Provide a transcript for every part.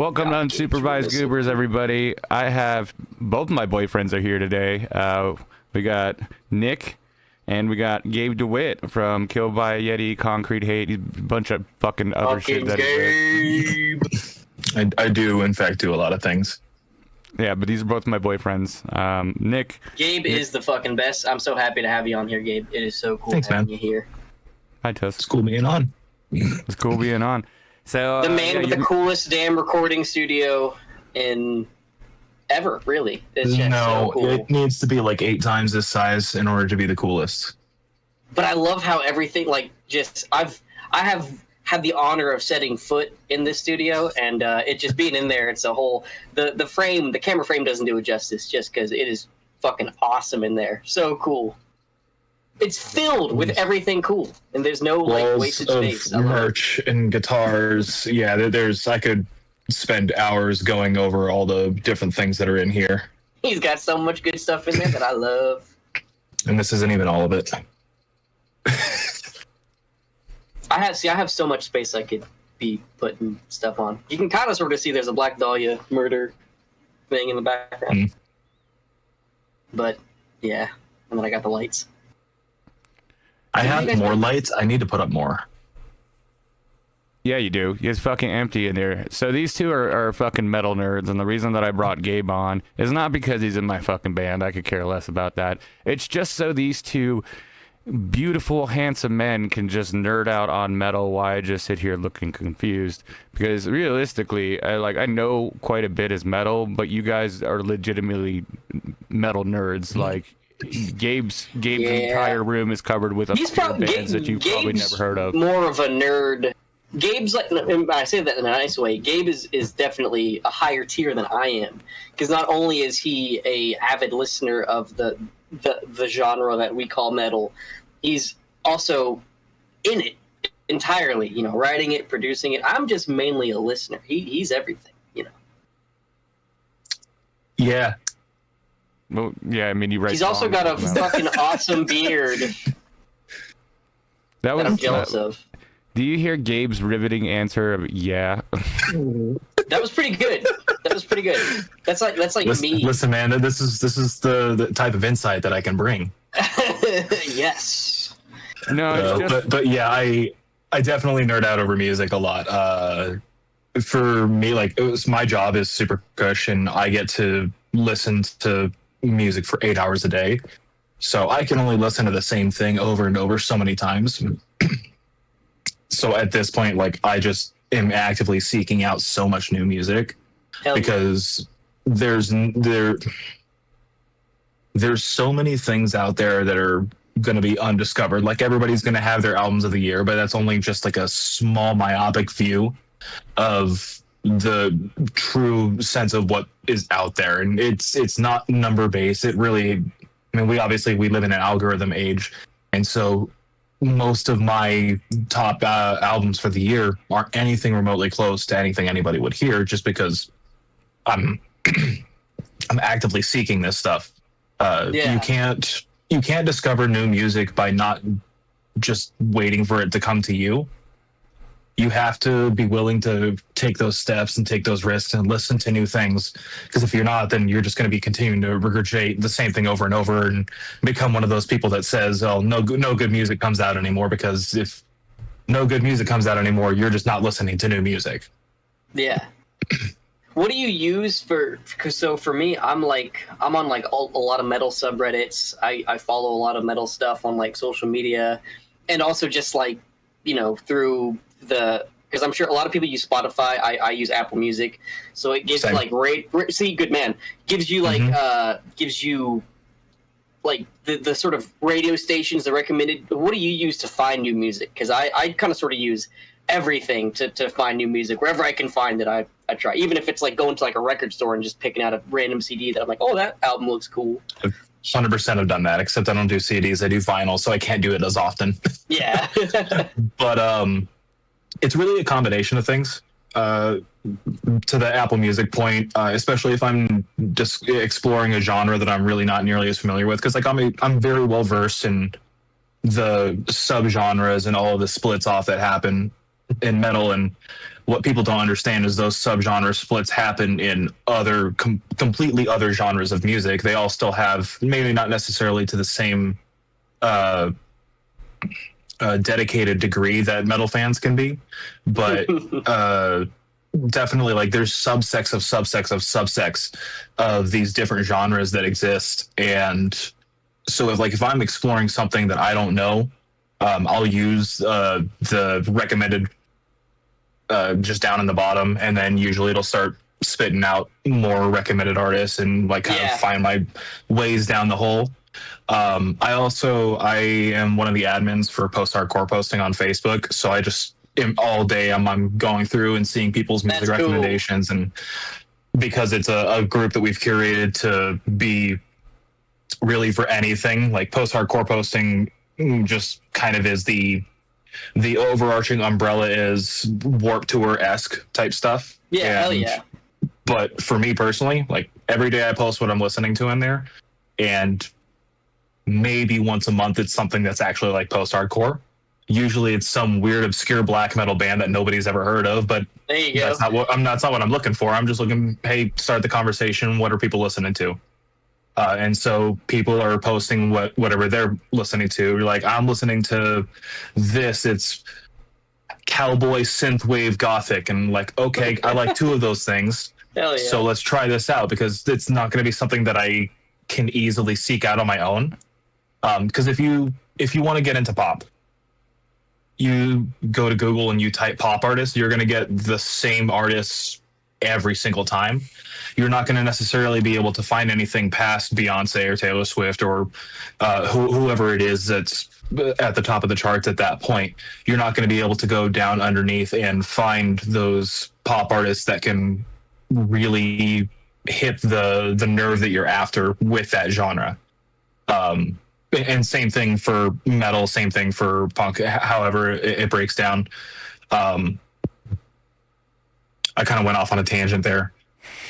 Welcome to Unsupervised Goobers, everybody. I have both my boyfriends are here today. We got Nick and we got Gabe Dewitt from Killed by a Yeti, Concrete Hate, a bunch of fucking other shit. That Gabe. I do, in fact, do a lot of things. Yeah, but these are both my boyfriends. Nick. Gabe is the fucking best. I'm so happy to have you on here, Gabe. It is so cool having you here. Hi, Tuss. It's cool being on. It's cool being on. So the man with the coolest damn recording studio in ever, really. It's just so cool. It needs to be like 8 times this size in order to be the coolest. But I love how everything, like, just I have had the honor of setting foot in this studio, and it just being in there, it's a whole the camera frame doesn't do it justice, just because it is fucking awesome in there. So cool. It's filled with everything cool, and there's no like wasted space. Merch and guitars. Yeah, I could spend hours going over all the different things that are in here. He's got so much good stuff in there that I love. And this isn't even all of it. I have so much space I could be putting stuff on. You can kind of sort of see there's a Black Dahlia murder thing in the background. Mm. But yeah, and then I got the lights. I have more lights. I need to put up more. Yeah, you do. It's fucking empty in there. So these two are fucking metal nerds, and the reason that I brought Gabe on is not because he's in my fucking band. I could care less about that. It's just so these two beautiful, handsome men can just nerd out on metal while I just sit here looking confused. Because realistically, I know quite a bit is metal, but you guys are legitimately metal nerds. Like, Gabe's entire room is covered with bands that you've probably never heard of. More of a nerd. Gabe's like, I say that in a nice way. Gabe is definitely a higher tier than I am, because not only is he a avid listener of the genre that we call metal, he's also in it entirely. You know, writing it, producing it. I'm just mainly a listener. He's everything. You know. Yeah. Well, yeah, I mean, he's also got a fucking awesome beard that I'm jealous of. Do you hear Gabe's riveting answer of yeah? That was pretty good. That's like me. Listen, man, this is the type of insight that I can bring. Yes. No, but yeah, I definitely nerd out over music a lot. For me, like, my job is super cush, and I get to listen to music for 8 hours a day, so I can only listen to the same thing over and over so many times. So at this point, like, I just am actively seeking out so much new music. Because there's so many things out there that are going to be undiscovered. Like, everybody's going to have their albums of the year, but that's only just like a small myopic view of the true sense of what is out there. And it's not number based. It really, I mean, we live in an algorithm age, and so most of my top albums for the year aren't anything remotely close to anything anybody would hear, just because I'm actively seeking this stuff. You can't discover new music by not just waiting for it to come to you. You have to be willing to take those steps and take those risks and listen to new things. Because if you're not, then you're just going to be continuing to regurgitate the same thing over and over and become one of those people that says, "Oh, no good music comes out anymore." Because if no good music comes out anymore, you're just not listening to new music. Yeah. What do you use for? Because so for me, I'm on like a lot of metal subreddits. I follow a lot of metal stuff on like social media, and also just like, you know, through because I'm sure a lot of people use Spotify. I use Apple Music, so it gives like good man, gives you like the sort of radio stations, the recommended. What do you use to find new music? Because I kind of sort of use everything to find new music. Wherever I can find it, I try. Even if it's like going to like a record store and just picking out a random CD that I'm like, oh, that album looks cool. 100% have done that, except I don't do CDs. I do vinyl, so I can't do it as often. Yeah. But it's really a combination of things. To the Apple Music point, especially if I'm just exploring a genre that I'm really not nearly as familiar with, because like I'm very well versed in the subgenres and all of the splits off that happen in metal, and what people don't understand is those subgenre splits happen in other completely other genres of music. They all still have, maybe not necessarily to the same dedicated degree that metal fans can be, but definitely like there's subsects of subsects of subsects of these different genres that exist. And so if I'm exploring something that I don't know, I'll use the recommended just down in the bottom, and then usually it'll start spitting out more recommended artists and like kind of find my ways down the hole. I am one of the admins for post-hardcore posting on Facebook, so I just all day I'm going through and seeing people's music recommendations, and because it's a group that we've curated to be really for anything, like post-hardcore posting just kind of is the overarching umbrella is Warped Tour-esque type stuff. Yeah, hell yeah. But for me personally, like every day I post what I'm listening to in there, and maybe once a month it's something that's actually like post-hardcore. Usually it's some weird obscure black metal band that nobody's ever heard of, but there you go. That's not what I'm looking for. I'm just looking, hey, start the conversation. What are people listening to? And so people are posting whatever they're listening to. You're like, I'm listening to this. It's cowboy synthwave gothic, and like, okay, I like two of those things. Hell yeah. So let's try this out, because it's not going to be something that I can easily seek out on my own. Because if you want to get into pop, you go to Google and you type pop artists, you're going to get the same artists every single time. You're not going to necessarily be able to find anything past Beyonce or Taylor Swift or whoever it is that's at the top of the charts at that point. You're not going to be able to go down underneath and find those pop artists that can really hit the nerve that you're after with that genre. And same thing for metal, same thing for punk, however it breaks down. I kind of went off on a tangent there.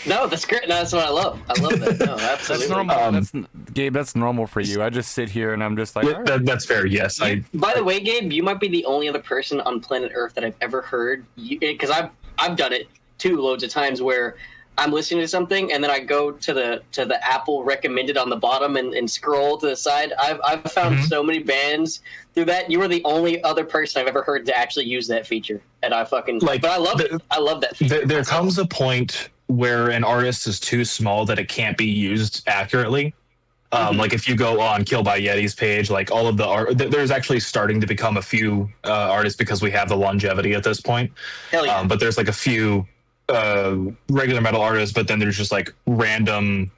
No, that's great. No, that's what I love. I love that. No, absolutely. That's normal. Gabe, that's normal for you. I just sit here and I'm just like, all right. That's fair. Yes. By the way, Gabe, you might be the only other person on planet Earth that I've ever heard, because I've done it too loads of times, where I'm listening to something and then I go to the Apple recommended on the bottom and scroll to the side. I've found so many bands through that. You are the only other person I've ever heard to actually use that feature, and I fucking like. But I love it. I love that feature. There comes a point where an artist is too small that it can't be used accurately. Like if you go on Kill by Yeti's page, like all of the art, there's actually starting to become a few artists because we have the longevity at this point. Hell yeah. But there's like a few regular metal artists, but then there's just like random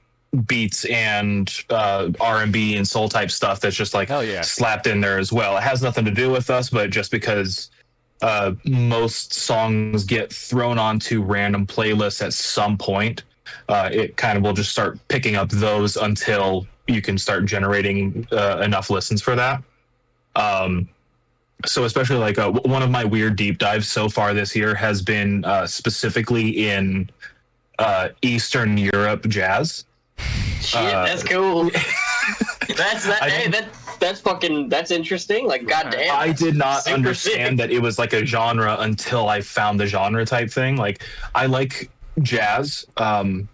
beats and R&B and soul type stuff that's just like slapped in there as well. It has nothing to do with us, but just because most songs get thrown onto random playlists at some point, it kind of will just start picking up those until you can start generating enough listens for that. So especially like one of my weird deep dives so far this year has been specifically in Eastern Europe jazz. Shit, that's cool. That's interesting. Like, goddamn. I did not understand that it was like a genre until I found the genre type thing. Like, I like jazz in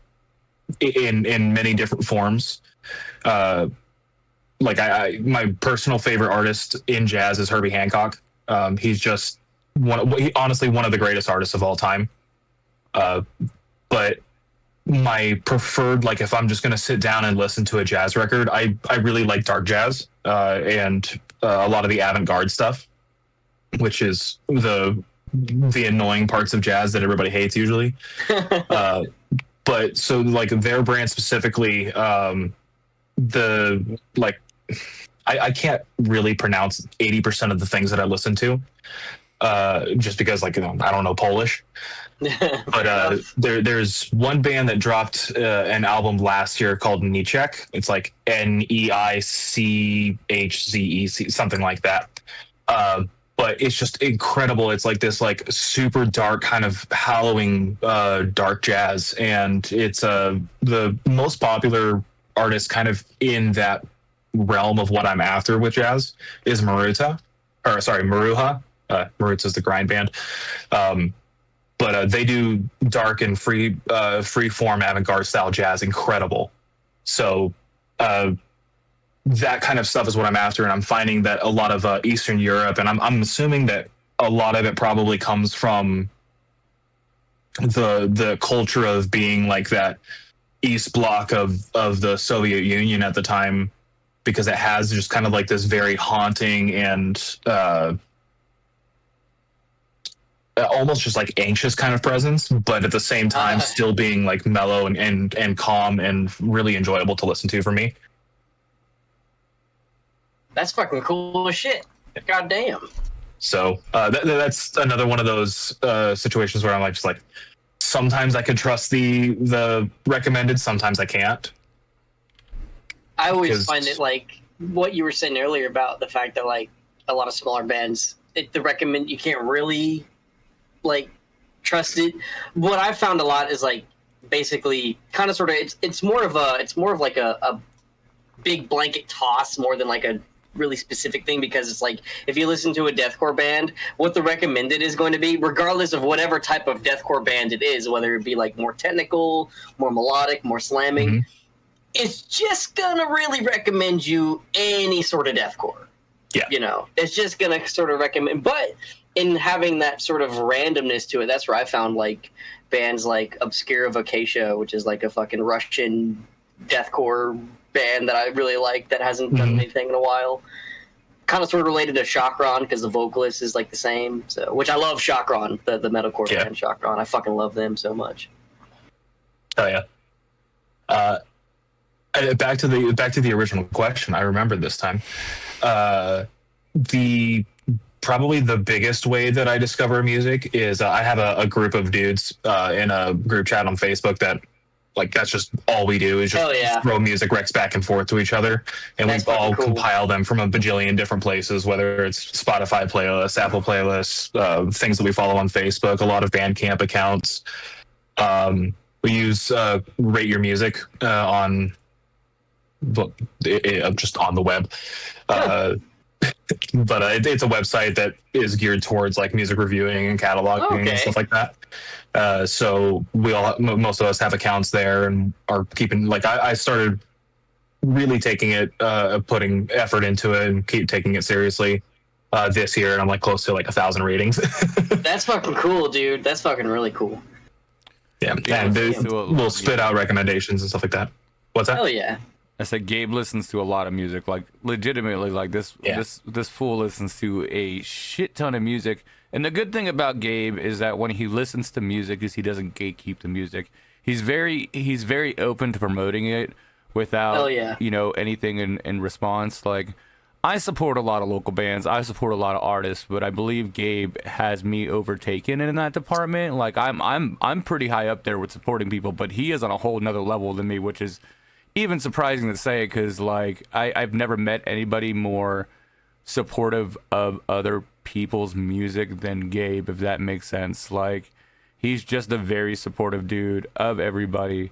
many different forms. Like my personal favorite artist in jazz is Herbie Hancock. He's just honestly one of the greatest artists of all time. But my preferred, like if I'm just going to sit down and listen to a jazz record, I really like dark jazz and a lot of the avant-garde stuff, which is the annoying parts of jazz that everybody hates usually. But so like their brand specifically, I can't really pronounce 80% of the things that I listen to, just because like I don't know Polish. But there's one band that dropped an album last year called Nichek. It's like Neichzec, something like that. But it's just incredible. It's like this like super dark kind of hallowing dark jazz, and it's the most popular artist kind of in that realm of what I'm after with jazz is Maruha. Maruha's the grind band. but they do dark and free form avant-garde style jazz incredible. So that kind of stuff is what I'm after, and I'm finding that a lot of Eastern Europe, and I'm assuming that a lot of it probably comes from the culture of being like that East Bloc of the Soviet Union at the time, because it has just kind of like this very haunting and almost just like anxious kind of presence, but at the same time still being like mellow and calm and really enjoyable to listen to for me. That's fucking cool as shit. God damn. So that's another one of those situations where I'm like, just like, sometimes I could trust the recommended, sometimes I can't. I always find it like what you were saying earlier about the fact that like a lot of smaller bands, the recommend, you can't really like trust it. What I've found a lot is like basically kind of sort of it's more of like a big blanket toss more than like a really specific thing, because it's like if you listen to a deathcore band, what the recommended is going to be, regardless of whatever type of deathcore band it is, whether it be like more technical, more melodic, more slamming, it's just gonna really recommend you any sort of deathcore. Yeah, you know, it's just gonna sort of recommend. But in having that sort of randomness to it, that's where I found like bands like Obscura Vocatia, which is like a fucking Russian deathcore band that I really like that hasn't done anything in a while. Kind of sort of related to Chakran because the vocalist is like the same. So, which I love Chakran, the metalcore band Chakran. I fucking love them so much. Oh yeah. Back to the original question. I remember this time. Probably the biggest way that I discover music is I have a group of dudes in a group chat on Facebook that, like, that's just all we do is just throw music recs back and forth to each other, and we all compile them from a bajillion different places, whether it's Spotify playlists, Apple playlists, things that we follow on Facebook, a lot of Bandcamp accounts. We use Rate Your Music on just on the web. But it's a website that is geared towards like music reviewing and cataloging and stuff like that. So most of us have accounts there and are keeping, like, I started really taking it, putting effort into it and keep taking it seriously this year, and I'm like close to like 1,000 ratings. That's fucking cool, dude. That's fucking really cool. Yeah, and we'll spit out recommendations and stuff like that. What's that? Hell yeah. I said Gabe listens to a lot of music, like legitimately, like this fool listens to a shit ton of music. And the good thing about Gabe is that when he listens to music, is he doesn't gatekeep the music. He's very open to promoting it without anything in response. Like, I support a lot of local bands, I support a lot of artists, but I believe Gabe has me overtaken in that department. Like, I'm pretty high up there with supporting people, but he is on a whole nother level than me, which is even surprising to say, because like I've never met anybody more supportive of other people's music than Gabe, if that makes sense. Like, he's just a very supportive dude of everybody.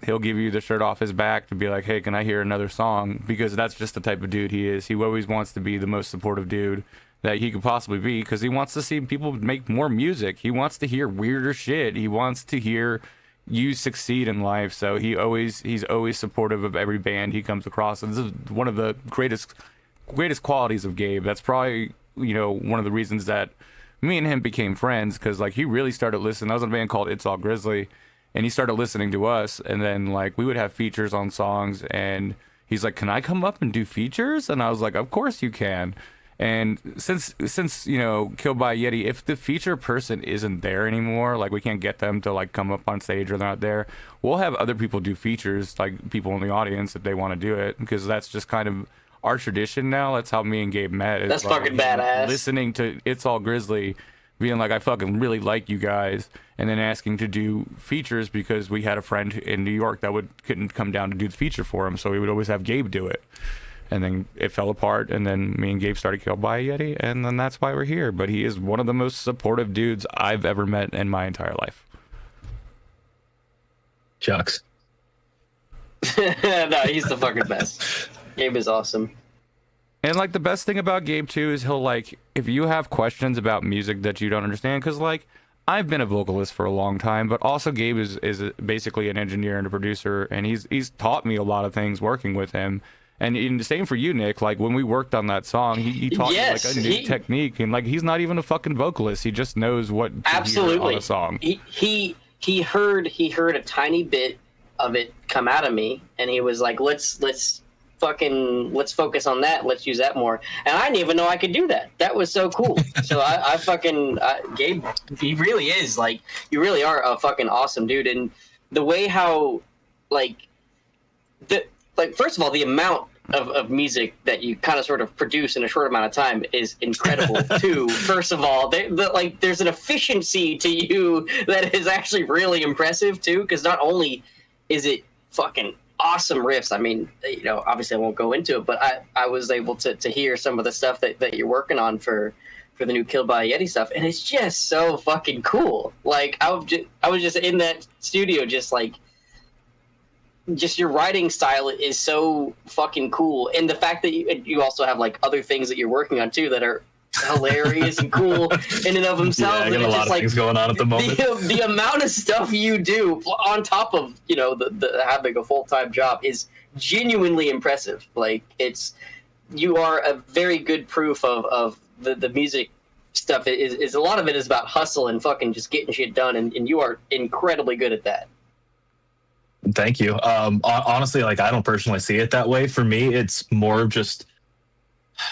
He'll give you the shirt off his back to be like, hey, can I hear another song? Because that's just the type of dude he is. He always wants to be the most supportive dude that he could possibly be, because he wants to see people make more music. He wants to hear weirder shit. He wants to hear you succeed in life. So he's always supportive of every band he comes across, and this is one of the greatest qualities of Gabe. That's probably one of the reasons that me and him became friends, because like he really started listening. I was in a band called It's All Grizzly, and he started listening to us, and then like we would have features on songs, and he's like, can I come up and do features? And I was like, of course you can. And since Killed by Yeti, if the feature person isn't there anymore, like we can't get them to like come up on stage or they're not there, we'll have other people do features, like people in the audience if they want to do it, because that's just kind of our tradition now. That's how me and Gabe met. That's like, fucking badass. Listening to It's All Grizzly, being like, I fucking really like you guys, and then asking to do features because we had a friend in New York that couldn't come down to do the feature for him, so we would always have Gabe do it. And then it fell apart, and then me and Gabe started Killed by a Yeti, and then that's why we're here. But he is one of the most supportive dudes I've ever met in my entire life. Shucks. No, he's the fucking best. Gabe is awesome. And like the best thing about Gabe too is he'll, like, if you have questions about music that you don't understand, because like I've been a vocalist for a long time, but also Gabe is basically an engineer and a producer, and he's taught me a lot of things working with him. And the same for you, Nick. Like when we worked on that song, he taught me like a new technique, and like he's not even a fucking vocalist. He just knows what to hear on a song. He heard a tiny bit of it come out of me, and he was like, let's focus on that. Let's use that more. And I didn't even know I could do that. That was so cool. So Gabe, he really is like, you really are a fucking awesome dude. And the way how first of all, the amount of music that you kind of sort of produce in a short amount of time is incredible too. First of all, there's an efficiency to you that is actually really impressive too, because not only is it fucking awesome riffs, I mean, you know, obviously I won't go into it, but I was able to hear some of the stuff that you're working on for the new Killed by a Yeti stuff, and it's just so fucking cool. Like I was just in that studio, just your writing style is so fucking cool, and the fact that you also have like other things that you're working on too that are hilarious and cool in and of themselves. Yeah, I got a lot of things going on at the moment. The amount of stuff you do on top of, you know, the having a full-time job is genuinely impressive. Like you are a very good proof of the music stuff. Is a lot of it is about hustle and fucking just getting shit done, and you are incredibly good at that. Thank you. Honestly, like I don't personally see it that way. For me, it's more of just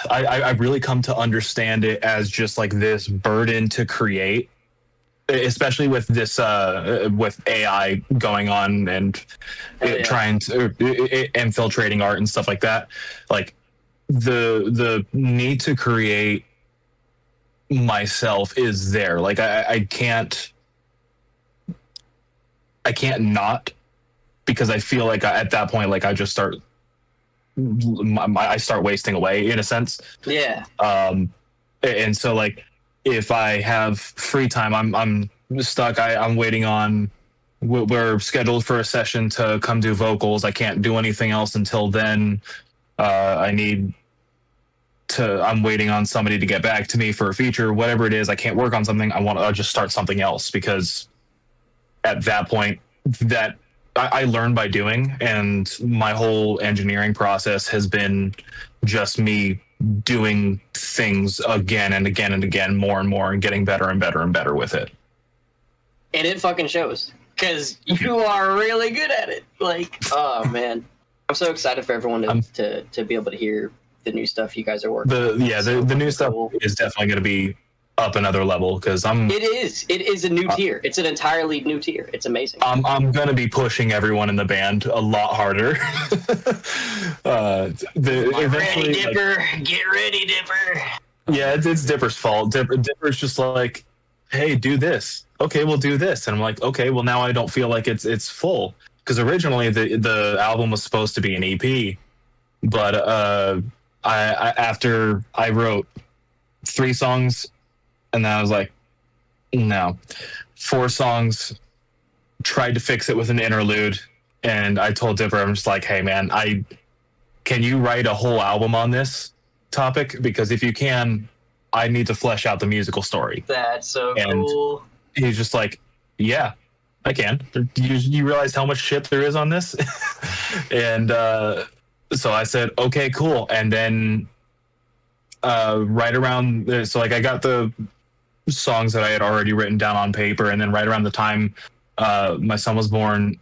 I really come to understand it as just like this burden to create, especially with this with AI going on and trying to infiltrating art and stuff like that. Like the need to create myself is there. Like I can't not, because I feel like at that point, like I just start wasting away in a sense. Yeah. And so like if I have free time, I'm stuck. I'm waiting on. We're scheduled for a session to come do vocals. I can't do anything else until then. I'm waiting on somebody to get back to me for a feature, whatever it is. I can't work on something. I'll just start something else, because at that point that I learn by doing, and my whole engineering process has been just me doing things again and again and again, more and more, and getting better and better and better with it. And it fucking shows, because you are really good at it. Like, oh man, I'm so excited for everyone to be able to hear the new stuff you guys are working on. The new stuff is definitely going to be up another level, because it is a new tier. It's an entirely new tier. It's amazing. I'm gonna be pushing everyone in the band a lot harder. Ready, Dipper. Get ready, Dipper. Yeah, it's Dipper's fault. Dipper's just like, hey, do this. Okay, we'll do this. And I'm like, okay, well now I don't feel like it's full, because originally the album was supposed to be an EP, but after I wrote 3 songs. And then I was like, no. 4 songs, tried to fix it with an interlude. And I told Dipper, I'm just like, hey, man, can you write a whole album on this topic? Because if you can, I need to flesh out the musical story. That's so cool. He's just like, yeah, I can. You realize how much shit there is on this? And so I said, okay, cool. And then right around, so like I got the songs that I had already written down on paper, and then right around the time my son was born,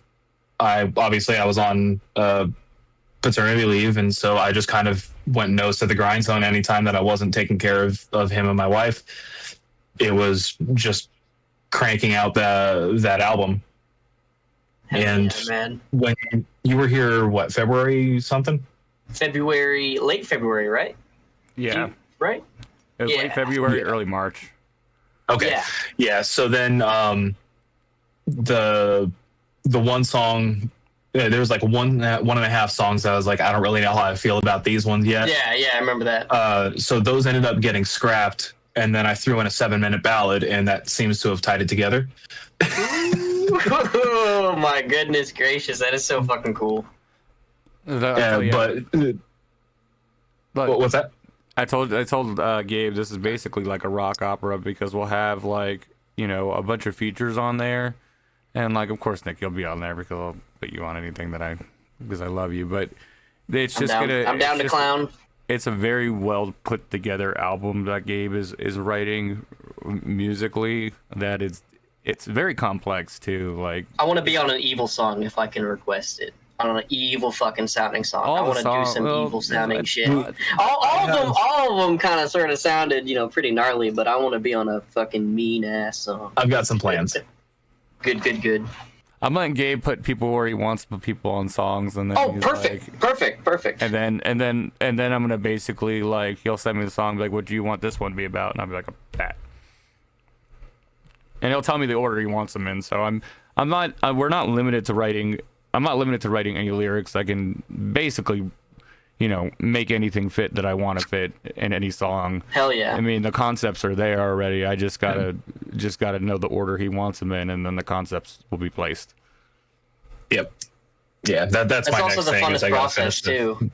I was on paternity leave, and so I just kind of went nose to the grindstone. Anytime that I wasn't taking care of him and my wife, it was just cranking out that album. And yeah, man. When you were here, what, February something? Late February, right? Yeah. Right? It was late February, early March. Okay. Yeah. So then the one song, there was like one and a half songs that I was like, I don't really know how I feel about these ones yet. Yeah, I remember that. So those ended up getting scrapped, and then I threw in a 7-minute ballad, and that seems to have tied it together. Oh my goodness gracious, that is so fucking cool. But what's that? I told Gabe this is basically like a rock opera, because we'll have like you know, a bunch of features on there, and like of course Nick, you'll be on there because I'll put you on anything because I love you, but it's just I'm down to clown. It's a very well put together album that Gabe is writing musically. That it's very complex too. Like I want to be on an evil song if I can request it. On an evil fucking sounding song. I want to do some evil sounding shit. All of them kind of sort of sounded, you know, pretty gnarly, but I want to be on a fucking mean ass song. I've got some plans. Good. I'm letting Gabe put people where he wants to put people on songs, and then perfect. And then I'm gonna basically like he'll send me the song, be like, what do you want this one to be about? And I'll be like, that. And he'll tell me the order he wants them in. So we're not limited to writing. I'm not limited to writing any lyrics. I can basically, you know, make anything fit that I want to fit in any song. Hell yeah. I mean, the concepts are there already. I just gotta know the order he wants them in, and then the concepts will be placed. Yep. Yeah, that's my next thing. Is I gotta finish too.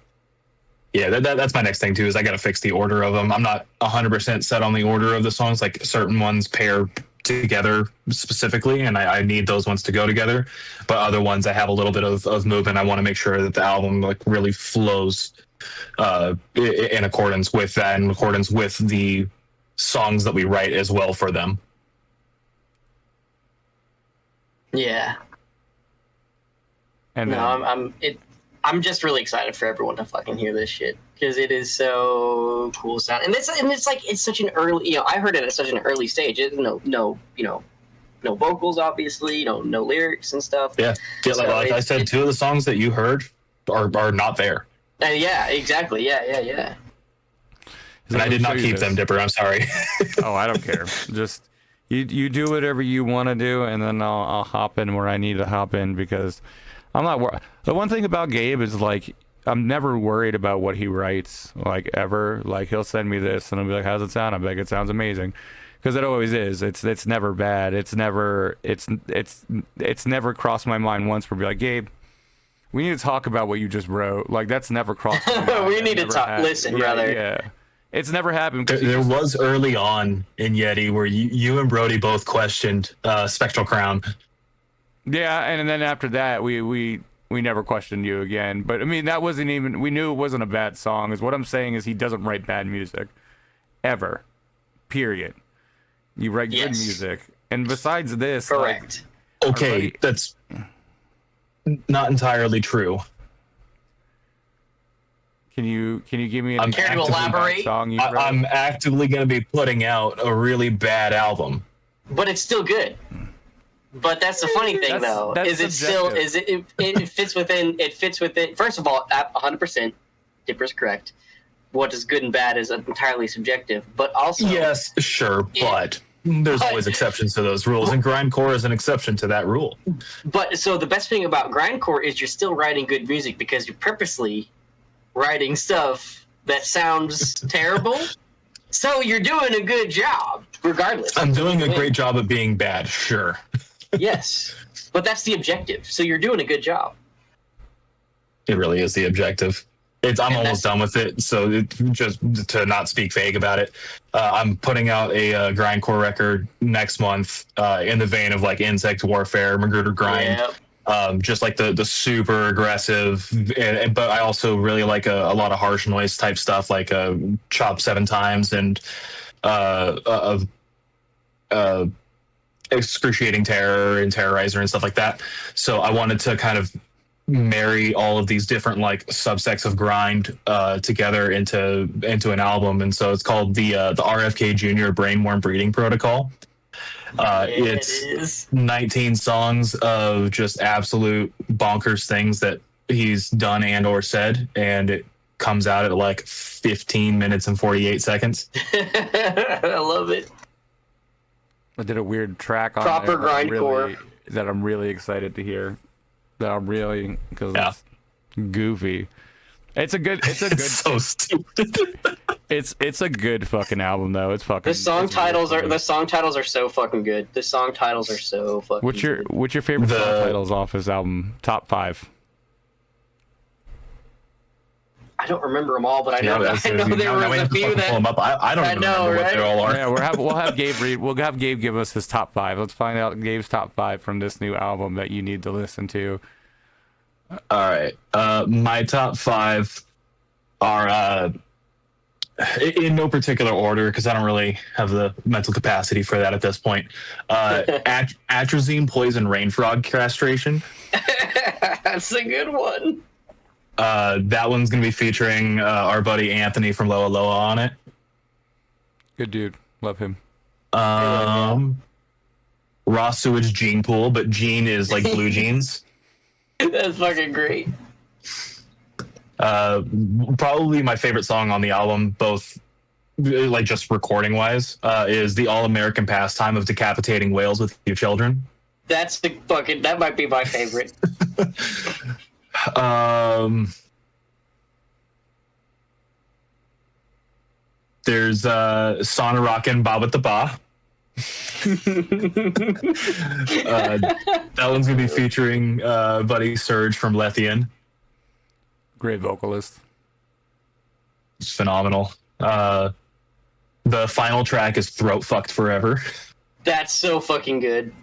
Yeah, that's my next thing too. Is I gotta fix the order of them. I'm not 100% set on the order of the songs. Like certain ones pair together specifically, and I need those ones to go together, but other ones I have a little bit of movement. I want to make sure that the album like really flows in accordance with that, in accordance with the songs that we write as well for them. Yeah. And I'm just really excited for everyone to fucking hear this shit because it is so cool sound, and it's like it's such an early, you know, I heard it at such an early stage. It, no vocals, obviously, no lyrics and stuff. Yeah, so like I said, two of the songs that you heard are not there. Yeah, exactly. Yeah. And I did not keep them, Dipper. I'm sorry. Oh, I don't care. Just you do whatever you want to do, and then I'll hop in where I need to hop in because I'm not. The one thing about Gabe is like I'm never worried about what he writes, like ever. Like he'll send me this, and I'll be like, "How's it sound?" I'm like, "It sounds amazing," because it always is. It's never bad. It's never crossed my mind once where be like, Gabe, we need to talk about what you just wrote. Like that's never crossed my mind. We need to talk. Listen, brother. Yeah. It's never happened. There was early on in Yeti where you and Brody both questioned Spectral Crown. Yeah, and then after that, we never questioned you again. But I mean, that wasn't even. We knew it wasn't a bad song. Is what I'm saying is he doesn't write bad music, ever. Period. You write good music, and besides this, correct. Like, okay, that's not entirely true. Can you give me care to elaborate? Song you wrote? I'm actively going to be putting out a really bad album, but it's still good. But that's the funny thing, though, is it still is it fits within First of all, 100%, Dipper's correct. What is good and bad is entirely subjective, but also yes, sure, but there's always exceptions to those rules, and grindcore is an exception to that rule. But so the best thing about grindcore is you're still writing good music because you're purposely writing stuff that sounds terrible. So you're doing a good job, regardless. I'm doing a great job of being bad, sure. Yes, but that's the objective. So you're doing a good job. It really is the objective. I'm almost done with it. So just to not speak vague about it, I'm putting out a grindcore record next month in the vein of like Insect Warfare, Magruder Grind. Yep. Just like the super aggressive, but I also really like a lot of harsh noise type stuff, like Chop 7 Times and Excruciating Terror and Terrorizer and stuff like that. So I wanted to kind of marry all of these different like subsects of grind together into an album, and so it's called the RFK Jr. Brainworm Breeding Protocol. It's 19 songs of just absolute bonkers things that he's done and or said, and it comes out at like 15 minutes and 48 seconds. I love it. I did a weird track on proper grindcore that I'm really excited to hear. Because it's goofy. It's so stupid. It's a good fucking album though. It's fucking. The song titles are so fucking good. The song titles are so fucking. What's your favorite song titles off his album? Top 5. I don't remember them all, but I know there was we a have to few fucking pull them that. up. I don't even know, remember what they all are. Yeah, we'll have Gabe read. We'll have Gabe give us his top 5. Let's find out Gabe's top 5 from this new album that you need to listen to. All right, my top 5 are in no particular order because I don't really have the mental capacity for that at this point. Atrazine, poison, rain frog castration. That's a good one. That one's gonna be featuring our buddy Anthony from Loa Loa on it. Good dude, love him. Raw sewage gene pool, but gene is like blue jeans. That's fucking great. Probably my favorite song on the album, both like just recording wise, is the All American Pastime of Decapitating Whales with Your Children. That's the fucking. That might be my favorite. There's Sauna Rockin' Ba with the Ba. That one's gonna be featuring buddy Serge from Lethian. Great vocalist. It's phenomenal. The final track is Throat Fucked Forever. That's so fucking good.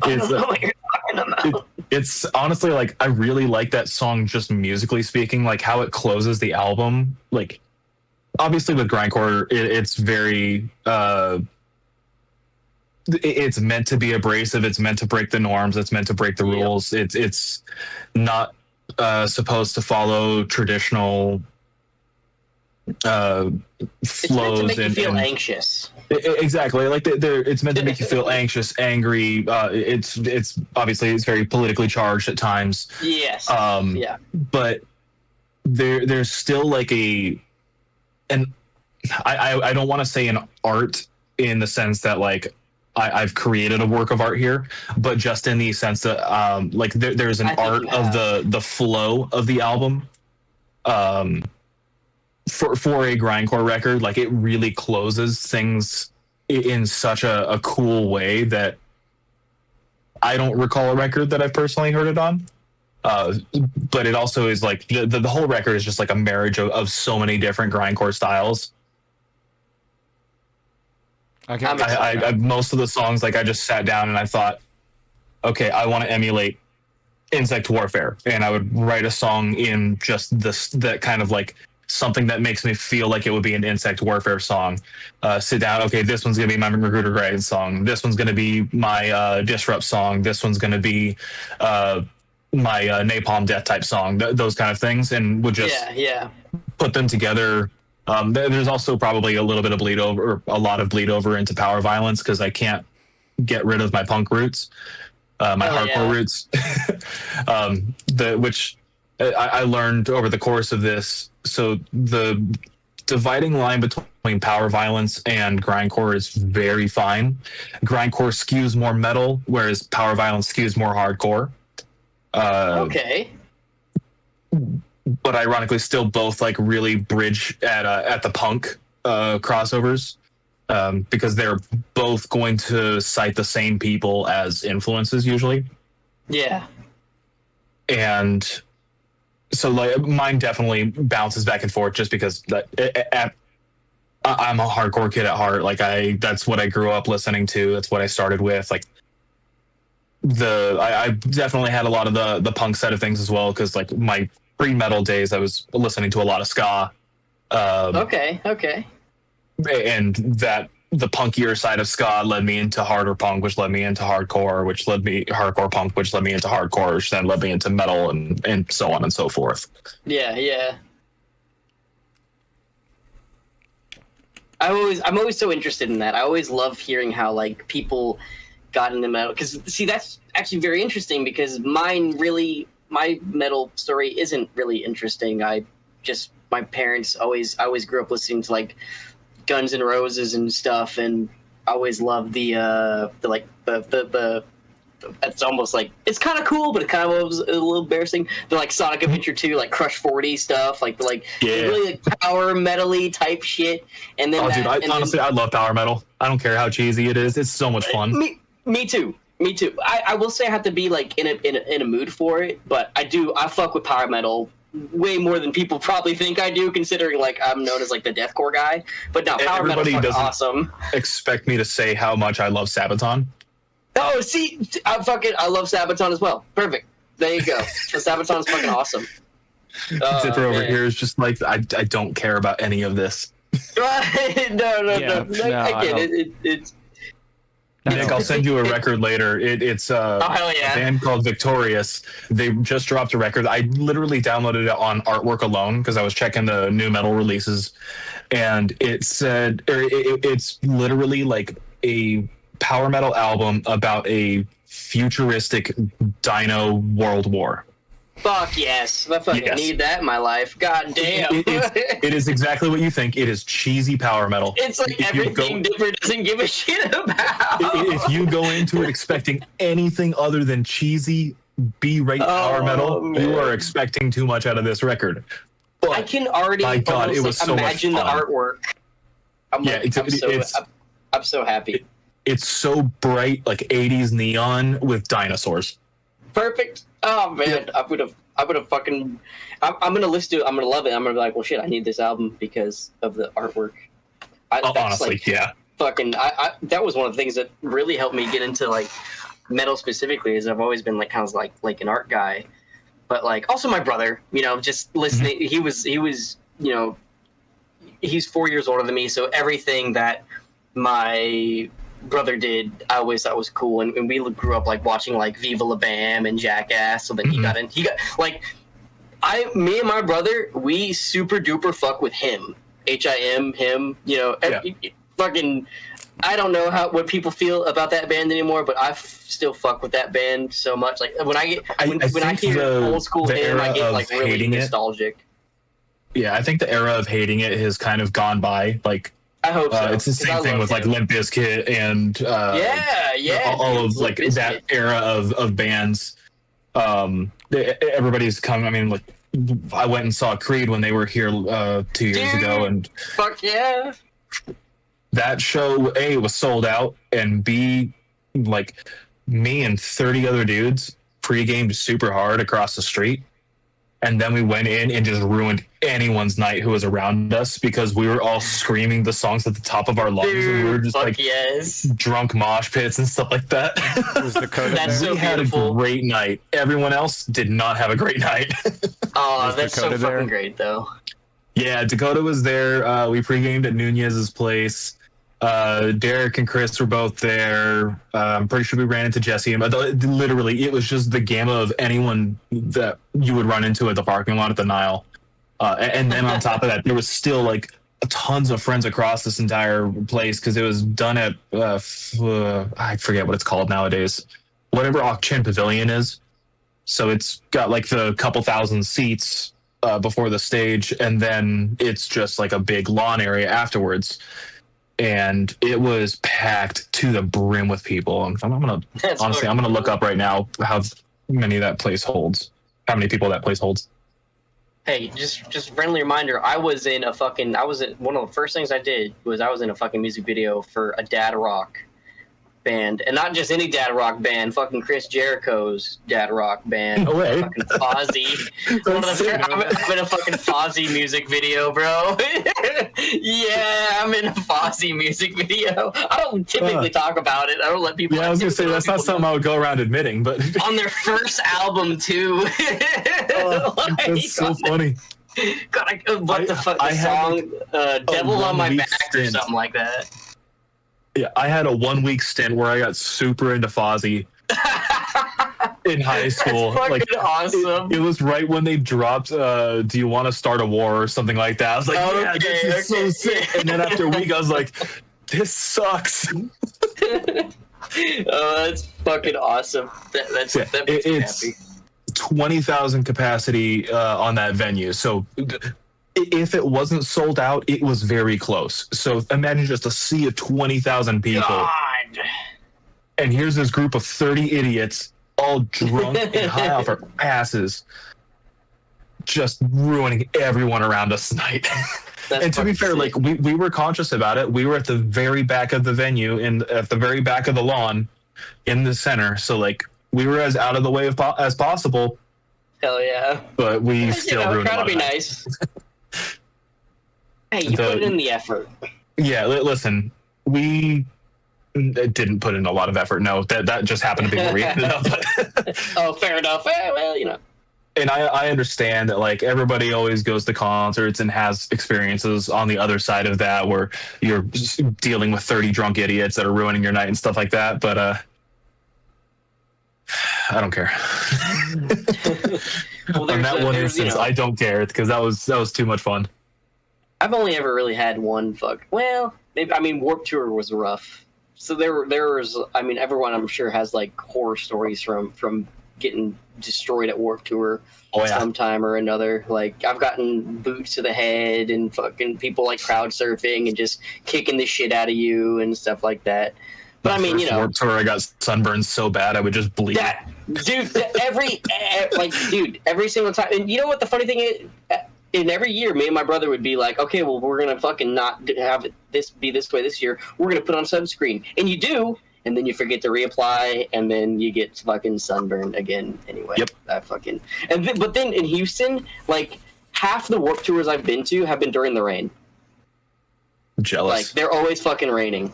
I don't know what you're talking about. It's honestly like I really like that song just musically speaking, like how it closes the album. Like obviously with grindcore, it's very it's meant to be abrasive. It's meant to break the norms. It's meant to break the rules. It's not supposed to follow traditional flows. It's meant to make you feel anxious. Exactly, like it's meant to make you feel anxious, angry. It's obviously it's very politically charged at times. Yes. Yeah. But there's still like I don't want to say an art in the sense that like I've created a work of art here, but just in the sense that like there's an art of the flow of the album. For a grindcore record, like it really closes things in such a cool way that I don't recall a record that I've personally heard it on. But it also is like the whole record is just like a marriage of so many different grindcore styles. I most of the songs, like I just sat down and I thought, okay, I want to emulate Insect Warfare, and I would write a song in just that kind of like something that makes me feel like it would be an Insect Warfare song. Sit down, okay, this one's gonna be my Magruder Dragon song. This one's gonna be my Disrupt song. This one's gonna be my Napalm Death type song. Those kind of things, and would just put them together. There's also probably a little bit of bleed over, or a lot of bleed over into Power Violence because I can't get rid of my punk roots, my hardcore roots, which I learned over the course of this. So the dividing line between Power Violence and grindcore is very fine. Grindcore skews more metal, whereas Power Violence skews more hardcore. Okay. But ironically, still both like really bridge at the punk crossovers, because they're both going to cite the same people as influences usually. Yeah. And so like mine definitely bounces back and forth just because I'm a hardcore kid at heart. Like that's what I grew up listening to. That's what I started with. Like I definitely had a lot of the punk side of things as well, because like my pre-metal days I was listening to a lot of ska. Okay. And that the punkier side of ska led me into harder punk, which led me into hardcore, which led me hardcore punk, which led me into hardcore, which then led me into metal, and so on and so forth. Yeah. I'm always so interested in that. I always love hearing how like people got into metal, because see, that's actually very interesting, because my metal story isn't really interesting. My parents always grew up listening to like Guns N' Roses and stuff, and I always loved the it's almost like it's kind of cool, but it kind of was a little embarrassing. The like Sonic Adventure 2, like Crush 40 stuff, the really like power metal-y type shit. And then honestly, I love power metal. I don't care how cheesy it is. It's so much fun. Me too. I will say I have to be like in a mood for it, but I fuck with power metal way more than people probably think I do, considering like I'm known as like the deathcore guy. But no, power metal's fucking awesome. Expect me to say how much I love Sabaton. Oh, see, I love Sabaton as well. Perfect. There you go. Sabaton's fucking awesome. Zipper over here is just like, I don't care about any of this. no. I get don't. it. It's Nick, I'll send you a record later. It's hell yeah. a band called Victorious. They just dropped a record. I literally downloaded it on Artwork alone because I was checking the new metal releases, and it said it's literally like a power metal album about a futuristic dino world war. Fuck yes. I fucking need that in my life. God damn. It is exactly what you think. It is cheesy power metal. It's like everything different doesn't give a shit about. If you go into it expecting anything other than cheesy B-rate power metal, man. you are expecting too much out of this record. But, I can already my God, it was so imagine much the fun. artwork. I'm so happy. It's so bright, like 80s neon with dinosaurs. Perfect. Oh man, Yeah. I would have fucking. I'm gonna listen to it. I'm gonna love it. I'm gonna be like, well, shit, I need this album because of the artwork. Honestly, yeah. Fucking. That was one of the things that really helped me get into like metal specifically. Is I've always been like kind of like an art guy, but like also my brother. Just listening. Mm-hmm. He was. He's 4 years older than me, so everything that my brother did, I always thought was cool, and we grew up like watching like Viva La Bam and Jackass. So then he got like, me and my brother, we super duper fuck with him. him. Fucking. I don't know what people feel about that band anymore, but I still fuck with that band so much. Like when I hear old school him, I get like really nostalgic. Yeah, I think the era of hating it has kind of gone by. Like, I hope so. It's the same thing with like Limp Bizkit and all of like that era of bands. Everybody's come. I mean, like I went and saw Creed when they were here 2 years ago, and fuck yeah, that show A was sold out, and B, like me and 30 other dudes pre-gamed super hard across the street. And then we went in and just ruined anyone's night who was around us because we were all screaming the songs at the top of our lungs. Dude, and we were just like drunk mosh pits and stuff like that. Was Dakota That's there? so We had a beautiful. great night. Everyone else did not have a great night. Oh, Was that's Dakota so fucking there? great, though. Yeah, Dakota was there. We pre-gamed at Nunez's place. Derek and Chris were both there. I'm pretty sure we ran into Jesse. But literally, it was just the gamma of anyone that you would run into at the parking lot at the Nile. And then on top of that, there was still like tons of friends across this entire place because it was done at I forget what it's called nowadays. Whatever Auction Pavilion is. So it's got like the couple thousand seats before the stage, and then it's just like a big lawn area afterwards. And it was packed to the brim with people. I'm gonna look up right now how many that place holds. How many people that place holds? Hey, just friendly reminder. One of the first things I did was I was in a fucking music video for a dad rock band, and not just any dad rock band. Fucking Chris Jericho's dad rock band. No way. Fucking Fozzy. I'm in a fucking Fozzy music video, bro. Yeah, I'm in a Fozzy music video. I don't typically talk about it. I don't let people. Yeah, I was gonna say that's not something I would go around admitting, but on their first album too. That's so funny. God, what the fuck? The song "Devil on My Back" or something like that. Yeah, I had a 1 week stint where I got super into Fozzy in high school. That's fucking awesome. It was right when they dropped "Do You Want to Start a War" or something like that. I was like, yeah, this is so sick. And then after a week, I was like, this sucks. Oh, that's fucking awesome. That makes me happy. 20,000 capacity on that venue. So if it wasn't sold out, it was very close. So imagine just a sea of 20,000 people. God. And here's this group of 30 idiots, all drunk and high off our asses, just ruining everyone around us tonight. And to be fair, like we were conscious about it. We were at the very back of the venue and at the very back of the lawn in the center. So like we were as out of the way as possible. Hell yeah. but we still ruined try a lot to be of that. nice. Hey, you put in the effort. Yeah, listen, we didn't put in a lot of effort. No, that just happened to be where we ended up. Oh, fair enough. Well, you know. And I understand that like everybody always goes to concerts and has experiences on the other side of that where you're dealing with 30 drunk idiots that are ruining your night and stuff like that. But I don't care. Well, On that one there's, instance, I don't care because that was too much fun. I've only ever really had one well, maybe, I mean, Warped Tour was rough. So there was, I mean, everyone I'm sure has like horror stories from getting destroyed at Warped Tour sometime or another. Like I've gotten boots to the head and fucking people like crowd surfing and just kicking the shit out of you and stuff like that. But I mean, you know, Warped Tour, I got sunburned so bad I would just bleed. Dude, every single time. And you know what the funny thing is? In every year, me and my brother would be like, okay, well, we're going to fucking not have this be this way this year. We're going to put on sunscreen. And you do, and then you forget to reapply, and then you get fucking sunburned again anyway. Yep. But then in Houston, like, half the Warped Tours I've been to have been during the rain. Jealous. Like, they're always fucking raining.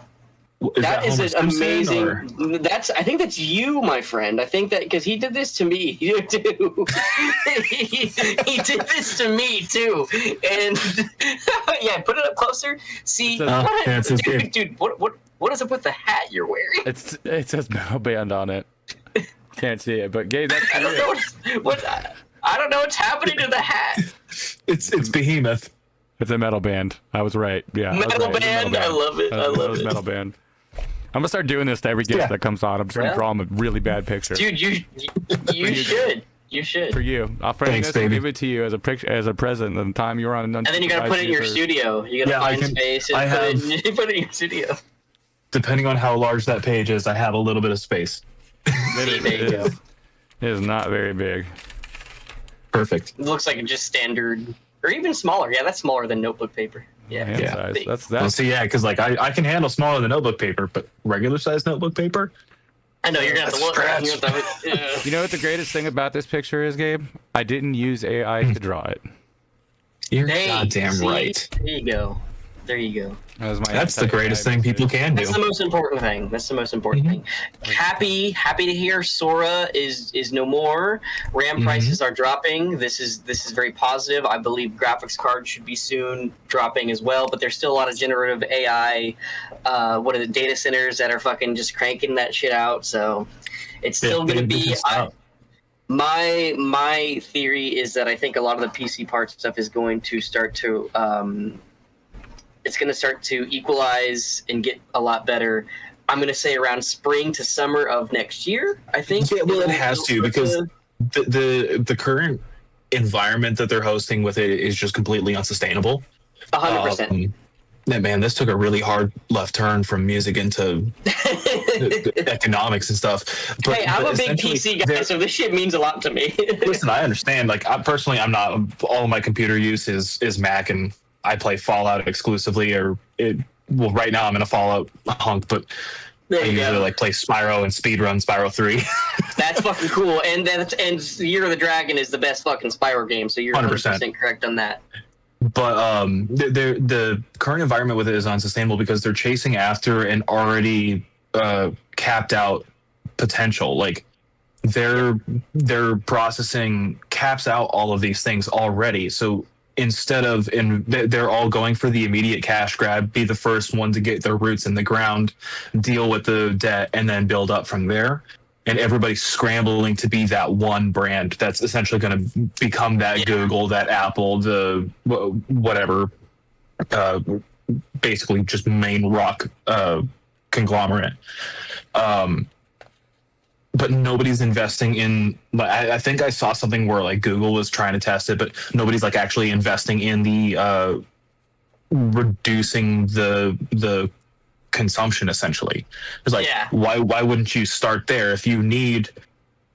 That is an amazing. I think that's you, my friend. I think that because he did this to me, you too. he did this to me too, and yeah, put it up closer. See, dude, what is up with the hat you're wearing? It says metal band on it. Can't see it, but Gabe, that's I don't know I don't know what's happening to the hat. It's Behemoth. It's a metal band. I was right. Yeah, metal band. I love it. I love it. Metal band. I'm gonna start doing this to every guest that comes on. I'm just gonna draw him a really bad picture. Dude, you should. You should. For you, I'll frame this and give it to you as a present. The time you're on. And then you gotta put it in your studio. You gotta find space and put it in your studio. Depending on how large that page is, I have a little bit of space. It is not very big. Perfect. It looks like just standard, or even smaller. Yeah, that's smaller than notebook paper. Yeah. That's Well, see, yeah, because like I can handle smaller than notebook paper, but regular size notebook paper. I know you're gonna have to look. You know what the greatest thing about this picture is, Gabe? I didn't use AI to draw it. You're goddamn right. There you go. That's the greatest thing people can do. That's the most important thing. Thing. Happy to hear Sora is no more. RAM prices are dropping. This is very positive. I believe graphics cards should be soon dropping as well. But there's still a lot of generative AI. Data centers that are fucking just cranking that shit out. So it's still going to be. My theory is that I think a lot of the PC part stuff is going to start to. It's going to start to equalize and get a lot better. I'm going to say around spring to summer of next year, I think. Yeah, well, it has to because the current environment that they're hosting with it is just completely unsustainable. 100%. Man, this took a really hard left turn from music into economics and stuff. But, hey, I'm a big PC guy, so this shit means a lot to me. Listen, I understand. Like, I'm not. All my computer use is Mac, and I play Fallout exclusively. Right now I'm in a Fallout hunk, but I usually like play Spyro and speedrun Spyro 3. That's fucking cool. And Year of the Dragon is the best fucking Spyro game, so you're 100% correct on that. But the current environment with it is unsustainable because they're chasing after an already capped out potential. Like their processing caps out all of these things already. So instead of they're all going for the immediate cash grab, be the first one to get their roots in the ground, deal with the debt, and then build up from there. And everybody's scrambling to be that one brand that's essentially going to become that Google, that Apple, the whatever, basically just main rock conglomerate. But nobody's investing in. I think I saw something where like Google was trying to test it, but nobody's like actually investing in the reducing the consumption. Essentially, it's like why wouldn't you start there if you need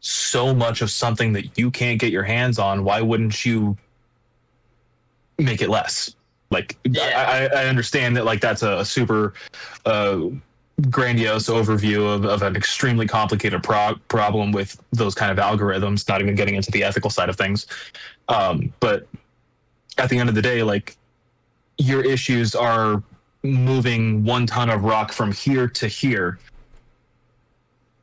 so much of something that you can't get your hands on? Why wouldn't you make it less? Like I understand that like that's a super grandiose overview of an extremely complicated problem with those kind of algorithms, not even getting into the ethical side of things. But at the end of the day, like, your issues are moving 1 ton of rock from here to here.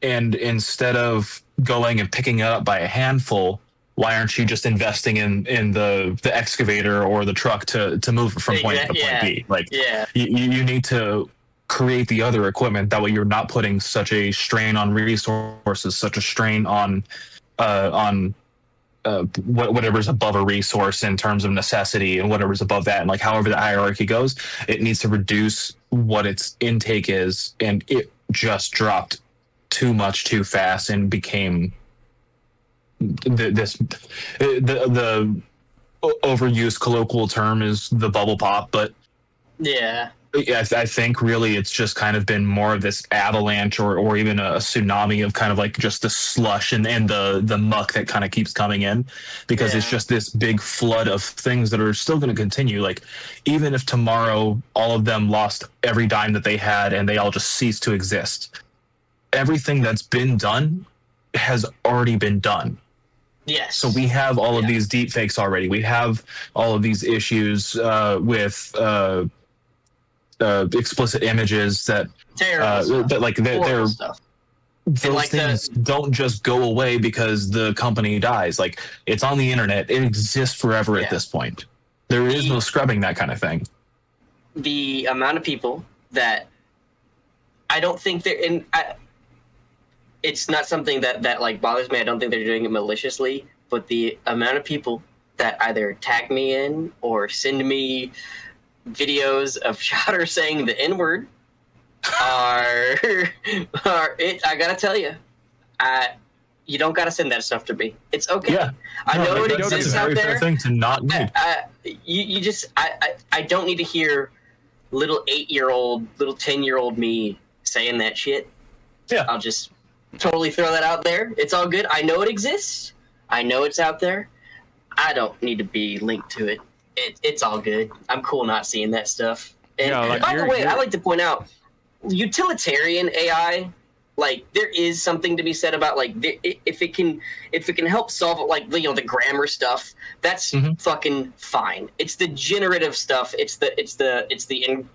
And instead of going and picking it up by a handful, why aren't you just investing in the excavator or the truck to move it from point A to point B? Like, you need to create the other equipment. That way you're not putting such a strain on resources, such a strain on whatever's above a resource in terms of necessity, and whatever's above that. And like, however the hierarchy goes, it needs to reduce what its intake is. And it just dropped too much too fast and became the overused colloquial term is the bubble pop. But I think really it's just kind of been more of this avalanche or even a tsunami of kind of like just the slush and the muck that kind of keeps coming in, because it's just this big flood of things that are still going to continue. Like, even if tomorrow all of them lost every dime that they had and they all just ceased to exist, everything that's been done has already been done. Yes. So we have all of these deep fakes already. We have all of these issues with explicit images that they're stuff. Those like things don't just go away because the company dies. Like, it's on the internet. It exists forever at this point. There is no scrubbing that kind of thing. The amount of people that I don't think they're in. It's not something that like bothers me. I don't think they're doing it maliciously, but the amount of people that either tag me in or send me videos of Shotter saying the N-word are it. I gotta tell you, you don't gotta send that stuff to me. It's okay. Yeah. I know it exists out there. Fair thing to not need. You just I don't need to hear little 8-year-old, little 10-year-old me saying that shit. Yeah. I'll just totally throw that out there. It's all good. I know it exists. I know it's out there. I don't need to be linked to it. It's all good. I'm cool not seeing that stuff. And by the way, I like to point out, utilitarian AI, like, there is something to be said about, like, if it can help solve, like, the grammar stuff, that's fucking fine. It's the generative stuff. It's the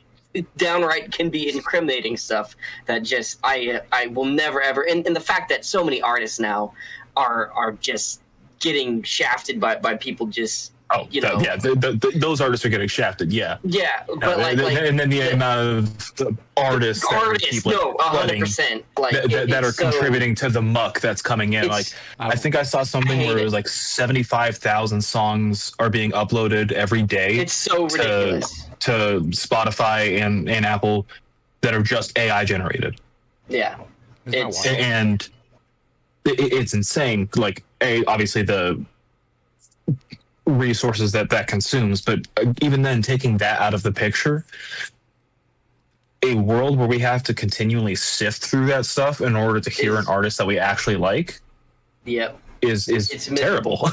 downright can be incriminating stuff that just I will never ever. And the fact that so many artists now are just getting shafted by people just. Those artists are getting shafted. Yeah, but and then the amount of artists, 100%, that are contributing to the muck that's coming in. Like, I think I saw something where it was like 75,000 songs are being uploaded every day. It's so ridiculous to Spotify and Apple that are just AI generated. Yeah, and it's insane. Like, obviously the resources that consumes, but even then, taking that out of the picture, a world where we have to continually sift through that stuff in order to hear an artist that we actually like is terrible.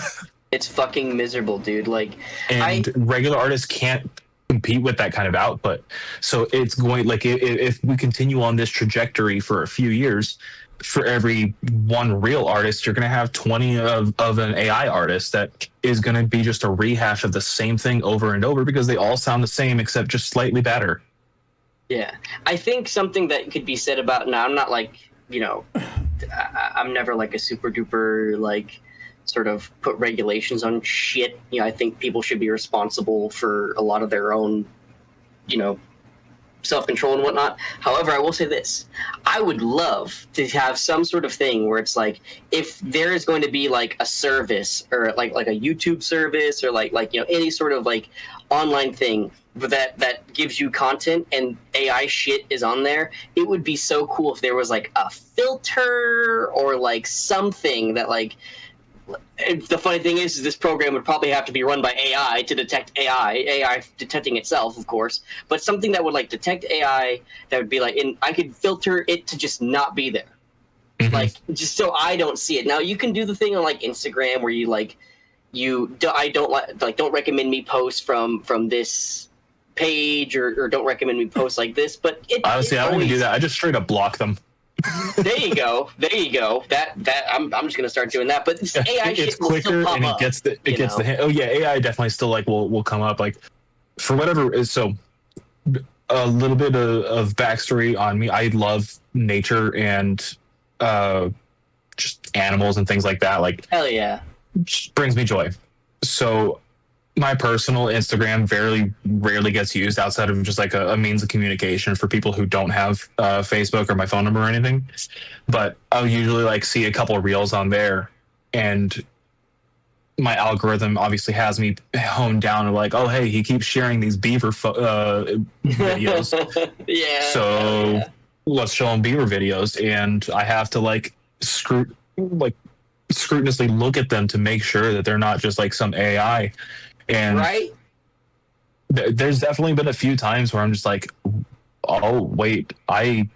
It's fucking miserable, dude. Like, and regular artists can't compete with that kind of output. So it's going, like, if we continue on this trajectory for a few years, for every one real artist, you're going to have 20 of an AI artist that is going to be just a rehash of the same thing over and over, because they all sound the same except just slightly better. Yeah, I think something that could be said about, now I'm not like, I'm never like a super duper like sort of put regulations on shit. I think people should be responsible for a lot of their own, self-control and whatnot. However, I will say this: I would love to have some sort of thing where it's like, if there is going to be like a service or like a YouTube service or like any sort of like online thing that gives you content and AI shit is on there, it would be so cool if there was like a filter or like something that like. The funny thing is this program would probably have to be run by AI to detect AI detecting itself, of course, but something that would like detect AI that would be like, and I could filter it to just not be there, like just so I don't see it. Now you can do the thing on like Instagram where I don't recommend me posts from this page or don't recommend me posts like this. But honestly, I don't even do that. I just straight up block them. There you go. That I'm just gonna start doing that. But this AI shit It's will still quicker pop and up, it gets the oh yeah, AI definitely still like will come up like for whatever is so. A little bit of backstory on me. I love nature and just animals and things like that. Like, hell yeah, just brings me joy. So my personal Instagram very rarely gets used outside of just like a means of communication for people who don't have Facebook or my phone number or anything. But I'll usually like see a couple of reels on there, and my algorithm obviously has me honed down to like, oh hey, he keeps sharing these beaver videos. Yeah. So yeah. let's show him beaver videos, and I have to like scrutinously look at them to make sure that they're not just like some AI. And Right. There's definitely been a few times where I'm just like, oh wait, I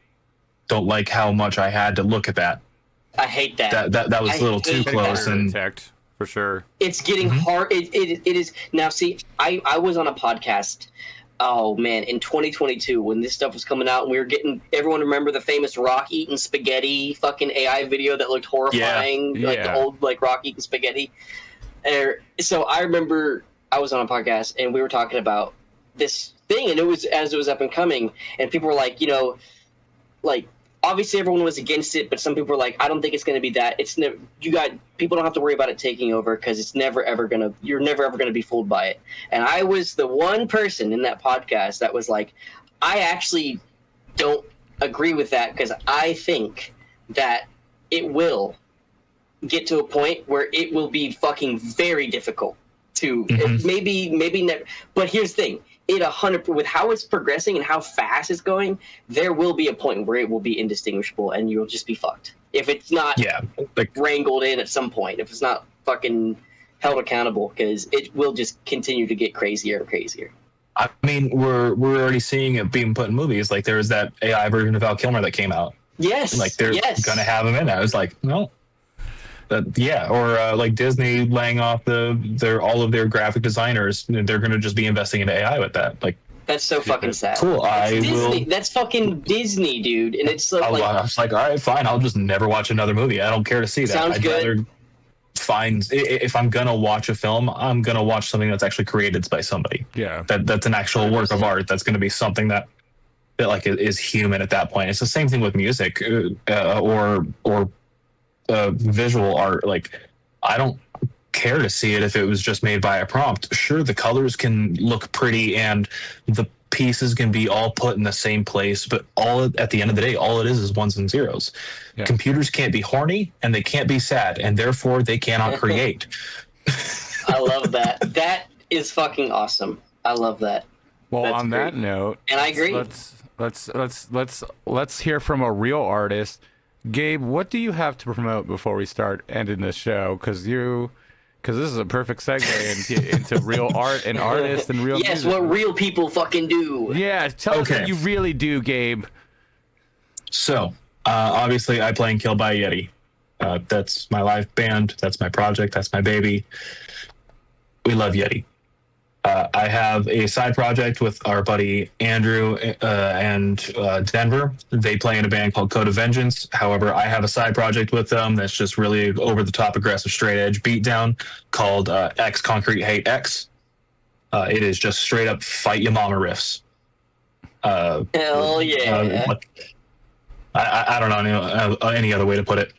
don't like how much I had to look at that. I hate that. That was I a little too hate close, that. and Detect, for sure. It's getting hard. It is now. See, I was on a podcast. Oh man, in 2022 when this stuff was coming out, and we were getting everyone remember the famous Rock eating spaghetti fucking AI video that looked horrifying, like the old like Rock eating spaghetti. So I remember I was on a podcast and we were talking about this thing, and it was as it was up and coming, and people were like, like. Obviously, everyone was against it, but some people were like, "I don't think it's going to be that. It's never. People don't have to worry about it taking over because it's never ever gonna. You're never ever gonna be fooled by it." And I was the one person in that podcast that was like, "I actually don't agree with that because I think that it will get to a point where it will be fucking very difficult to maybe never. But here's the thing." It 100 with how it's progressing and how fast it's going, there will be a point where it will be indistinguishable and you'll just be fucked if it's not wrangled in at some point, if it's not fucking held accountable, because it will just continue to get crazier and crazier. I mean, we're already seeing it being put in movies. Like there was that AI version of Val Kilmer that came out. Yes, like they're gonna have him in it. I was like, no. Or like Disney laying off all of their graphic designers. They're going to just be investing into AI with that. Like that's so fucking sad. Cool. That's fucking Disney, dude. And it's so, I was like, all right, fine. I'll just never watch another movie. I don't care to see that. Sounds good. Rather find if I'm gonna watch a film, I'm gonna watch something that's actually created by somebody. Yeah. That's an actual work of art. That's going to be something that like is human at that point. It's the same thing with music or visual art. Like I don't care to see it if it was just made by a prompt. Sure, the colors can look pretty and the pieces can be all put in the same place, but at the end of the day, all it is ones and zeros. Yeah. Computers can't be horny and they can't be sad, and therefore they cannot create. I love that. That is fucking awesome. I love that. Well, that's on great. That note, and I agree. Let's hear from a real artist. Gabe, what do you have to promote before we start ending this show? Because this is a perfect segue into real art and artists and real music. What real people fucking do. Yeah, tell us what you really do, Gabe. So, obviously, I play in Killed by a Yeti. That's my live band. That's my project. That's my baby. We love Yeti. I have a side project with our buddy Andrew and Denver. They play in a band called Code of Vengeance. However, I have a side project with them that's just really over-the-top, aggressive, straight-edge beatdown called X Concrete Hate X. It is just straight-up fight your mama riffs. Hell yeah. I don't know any other way to put it.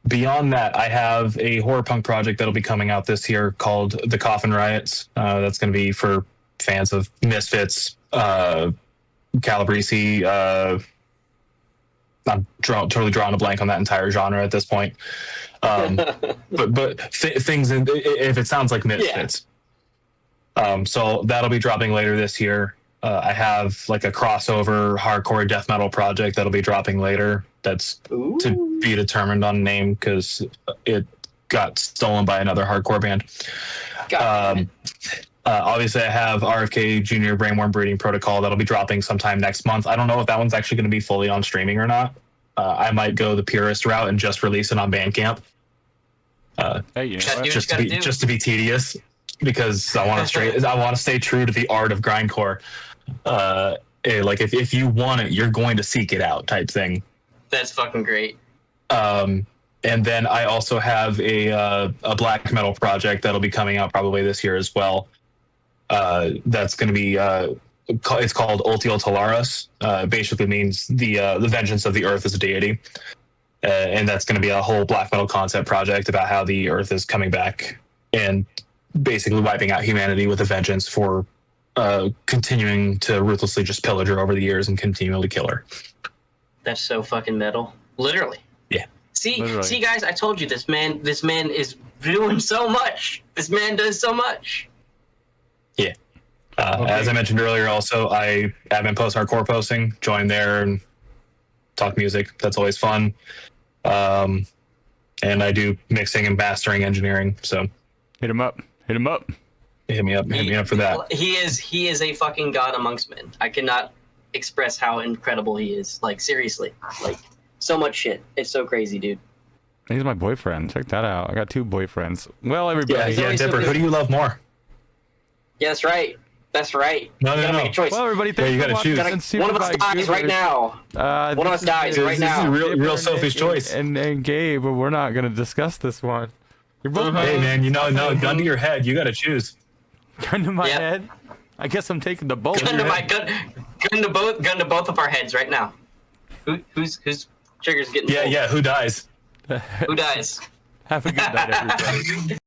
Beyond that, I have a horror punk project that'll be coming out this year called The Coffin Riots. That's going to be for fans of Misfits, Calabrese. I'm totally drawing a blank on that entire genre at this point. But things, if it sounds like Misfits. Yeah. So that'll be dropping later this year. I have like a crossover hardcore death metal project that'll be dropping later. That's to be determined on name because it got stolen by another hardcore band. Obviously, I have RFK Junior Brainworm Breeding Protocol that'll be dropping sometime next month. I don't know if that one's actually going to be fully on streaming or not. I might go the purist route and just release it on Bandcamp. Just to be tedious. because I want to stay true to the art of grindcore. Like if you want it, you're going to seek it out, type thing. That's fucking great. And then I also have a black metal project that'll be coming out probably this year as well. That's going to be it's called Ultiel Talaris. Basically means the vengeance of the earth as a deity. And that's going to be a whole black metal concept project about how the earth is coming back and basically wiping out humanity with a vengeance for continuing to ruthlessly just pillage her over the years and continually kill her. That's so fucking metal. Literally. Yeah. See, guys, I told you this man is doing so much. This man does so much. Yeah. As I mentioned earlier, also, I have been post-hardcore posting. Join there and talk music. That's always fun. And I do mixing and mastering engineering. So Hit him up. hit me up for that. He is a fucking god amongst men. I cannot express how incredible he is. Like, seriously. Like, so much shit. It's so crazy, dude. He's my boyfriend. Check that out. I got 2 boyfriends. Well, everybody. Yeah, Dipper, who do you love more? Yeah, that's right. That's right. No. Make a choice. Well, everybody, thanks you for gotta choose. watching One of us Superbike dies right Goobers. now. One of us dies right This now. is real Dipper Sophie's choice. And Gabe, but we're not going to discuss this one. You're both Hey, man, gun to your head. You got to choose. gun to my Yep. head. I guess I'm taking the bolt. Gun to both of our heads right now. Whose trigger's getting pulled? Yeah. Who dies? Who dies? Have a good night, everybody.